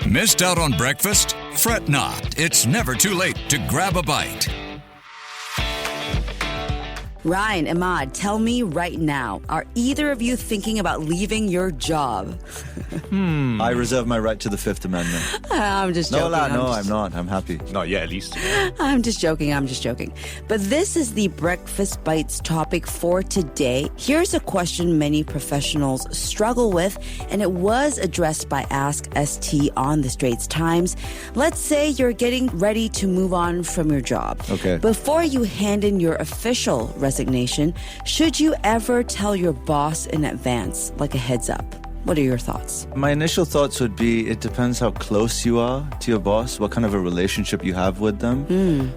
Missed out on breakfast? Fret not. It's never too late to grab a bite. Ryan, Emaad, tell me right now, are either of you thinking about leaving your job? I reserve my right to the Fifth Amendment. I'm just joking. I'm not. I'm happy. Not yet, at least. I'm just joking. But this is the Breakfast Bites topic for today. Here's a question many professionals struggle with, and it was addressed by AskST on the Straits Times. Let's say you're getting ready to move on from your job. Okay. Before you hand in your official resignation, should you ever tell your boss in advance, like a heads up? What are your thoughts? My initial thoughts would be it depends how close you are to your boss, what kind of a relationship you have with them.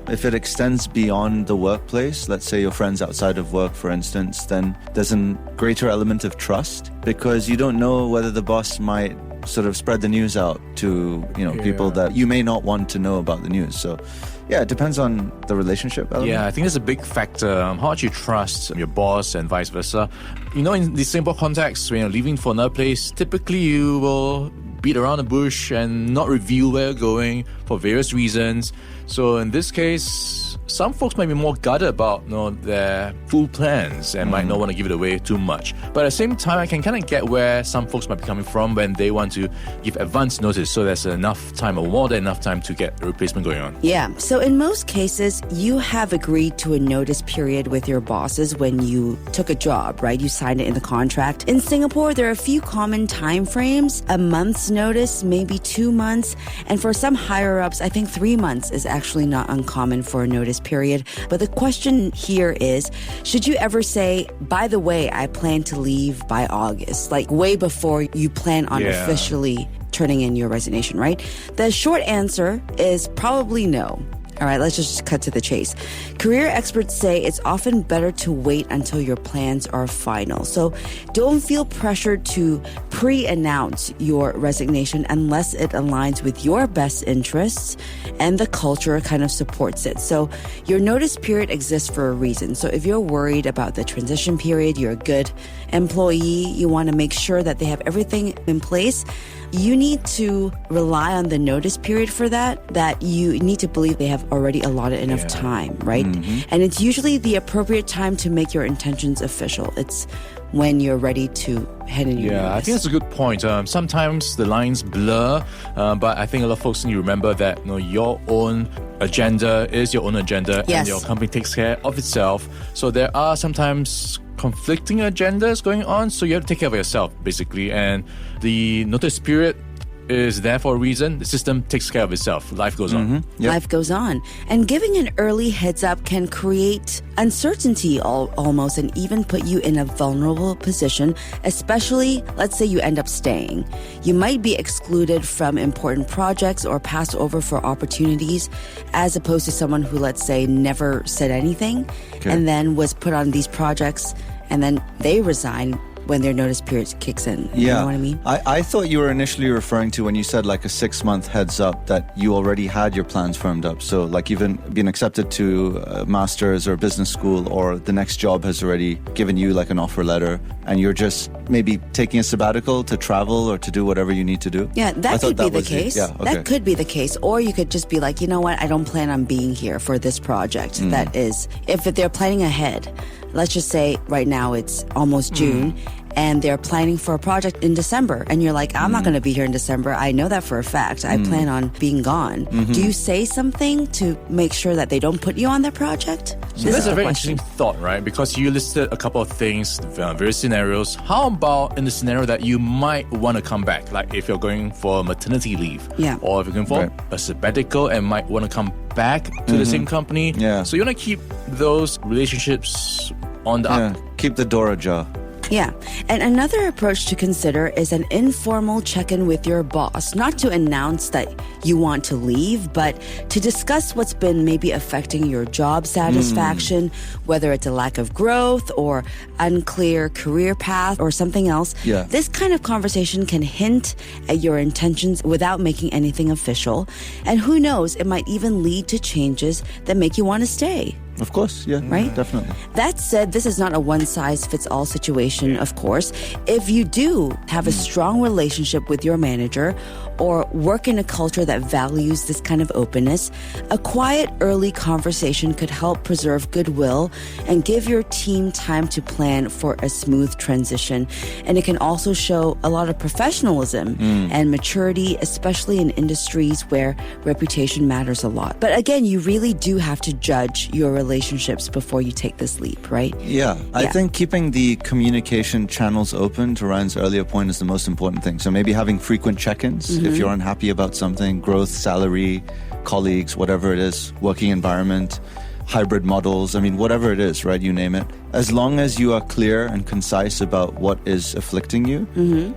If it extends beyond the workplace, let's say you're friends outside of work, for instance, then there's a greater element of trust because you don't know whether the boss might sort of spread the news out to people that you may not want to know about the news. So yeah, it depends on the relationship element. Yeah, I think that's a big factor. How much you trust your boss and vice versa. In the Singapore context, when you're leaving for another place, typically you will beat around the bush and not reveal where you're going for various reasons. So in this case, some folks might be more guarded about their full plans and might not want to give it away too much. But at the same time, I can kind of get where some folks might be coming from when they want to give advance notice so there's enough time or more than enough time to get a replacement going on. Yeah, so in most cases, you have agreed to a notice period with your bosses when you took a job, right? You signed it in the contract. In Singapore, there are a few common time frames, a month's notice, maybe 2 months, and for some higher-ups, I think 3 months is actually not uncommon for a notice period. But the question here is, should you ever say, by the way, I plan to leave by August, like way before you plan on officially turning in your resignation, right? The short answer is probably no. All right, let's just cut to the chase. Career experts say it's often better to wait until your plans are final. So don't feel pressured to pre-announce your resignation unless it aligns with your best interests and the culture kind of supports it. So your notice period exists for a reason. So if you're worried about the transition period, you're a good employee, you want to make sure that they have everything in place, you need to rely on the notice period for that you need to believe they have already allotted enough time, right? And it's usually the appropriate time to make your intentions official. It's when you're ready to head in your notice. I think that's a good point. Sometimes the lines blur, but I think a lot of folks need to remember that your own agenda is your own agenda and your company takes care of itself. So there are sometimes conflicting agendas going on, so you have to take care of yourself, basically. And the notice period is there for a reason. The system takes care of itself. Life goes on. Life goes on. And giving an early heads up can create uncertainty almost and even put you in a vulnerable position, especially, let's say you end up staying. You might be excluded from important projects or passed over for opportunities as opposed to someone who, let's say, never said anything and then was put on these projects and then they resign when their notice period kicks in. You know what I mean? I thought you were initially referring to when you said like a 6-month heads up that you already had your plans firmed up. So like you've been accepted to a master's or business school, or the next job has already given you like an offer letter and you're just maybe taking a sabbatical to travel or to do whatever you need to do. Yeah, that could be the case. That could be the case. Or you could just be like, you know what, I don't plan on being here for this project. That is, if they're planning ahead, let's just say right now it's almost June and they're planning for a project in December and you're like, I'm not going to be here in December. I know that for a fact. I plan on being gone. Do you say something to make sure that they don't put you on their project? That's a very interesting thought, right? Because you listed a couple of things, various scenarios. How about in the scenario that you might want to come back? Like if you're going for maternity leave or if you're going for a sabbatical and might want to come back to the same company. So you want to keep those relationships on the up. Keep the door ajar. Yeah. And another approach to consider is an informal check-in with your boss, not to announce that you want to leave, but to discuss what's been maybe affecting your job satisfaction, whether it's a lack of growth or unclear career path or something else. This kind of conversation can hint at your intentions without making anything official. And who knows, it might even lead to changes that make you want to stay. Of course, yeah. Right? Definitely. That said, this is not a one-size-fits-all situation, of course. If you do have a strong relationship with your manager or work in a culture that values this kind of openness, a quiet early conversation could help preserve goodwill and give your team time to plan for a smooth transition. And it can also show a lot of professionalism and maturity, especially in industries where reputation matters a lot. But again, you really do have to judge your relationships before you take this leap, right? Yeah. I think keeping the communication channels open, to Ryan's earlier point, is the most important thing. So maybe having frequent check-ins if you're unhappy about something, growth, salary, colleagues, whatever it is, working environment, hybrid models, I mean, whatever it is, right? You name it. As long as you are clear and concise about what is afflicting you,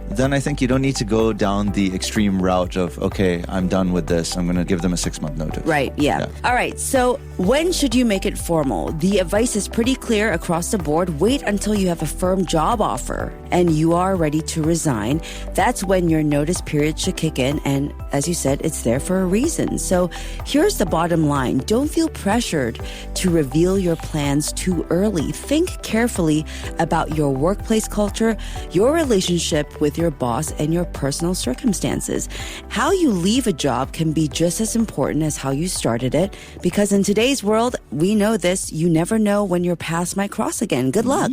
then I think you don't need to go down the extreme route of, okay, I'm done with this. I'm going to give them a 6-month notice. Right, yeah. All right, so when should you make it formal? The advice is pretty clear across the board. Wait until you have a firm job offer and you are ready to resign. That's when your notice period should kick in. And as you said, it's there for a reason. So here's the bottom line. Don't feel pressured to reveal your plans too early. Think carefully about your workplace culture, your relationship with your boss, and your personal circumstances. How you leave a job can be just as important as how you started it, because in today's world, we know this, you never know when your paths might cross again. Good luck.